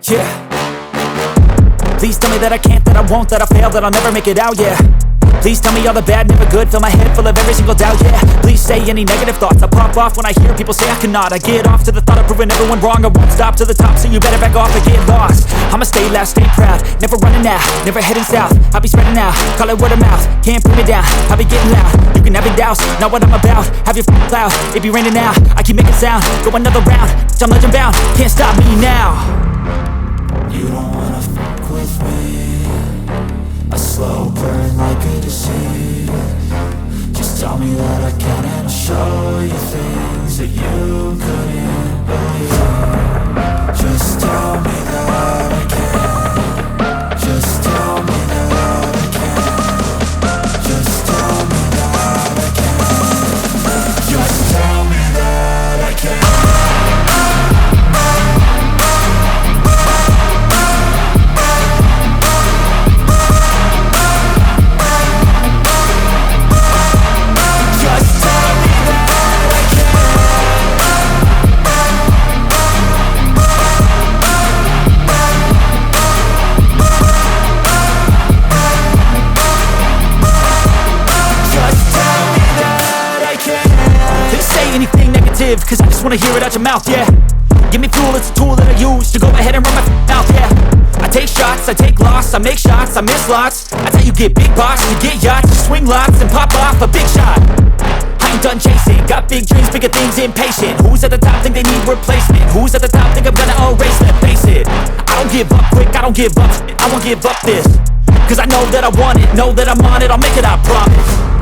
Yeah. Please tell me that I can't, that I won't, that I fail, that I'll never make it out, yeah. Please tell me all the bad, never good, fill my head full of every single doubt, yeah. Please say any negative thoughts, I pop off when I hear people say I cannot. I get off to the thought of proving everyone wrong, I won't stop to the top, so you better back off and get lost. I'ma stay loud, stay proud, never running out, never heading south. I'll be spreading out, call it word of mouth, can't put me down, I'll be getting loud. You can have your doubts, not what I'm about, have your cloud, it be raining now, I keep making sound, go another round, I'm legend bound, can't stop me now. You don't wanna fuck with me, a slow burn like a disease. Just tell me that I can and I'll show you things that you couldn't believe. Just tell me that I can. Just tell me that I can. Just tell me that I can. Just tell me that I can. Cause I just wanna hear it out your mouth, yeah. Give me fuel, it's a tool that I use to go ahead and run my mouth, yeah. I take shots, I take loss, I make shots, I miss lots. That's how you get big box, you get yachts, you swing lots and pop off a big shot. I ain't done chasing, got big dreams, bigger things, impatient. Who's at the top think they need replacement? Who's at the top think I'm gonna erase them? Face it, I don't give up quick, I don't give up, I won't give up this. Cause I know that I want it, know that I'm on it, I'll make it, I promise.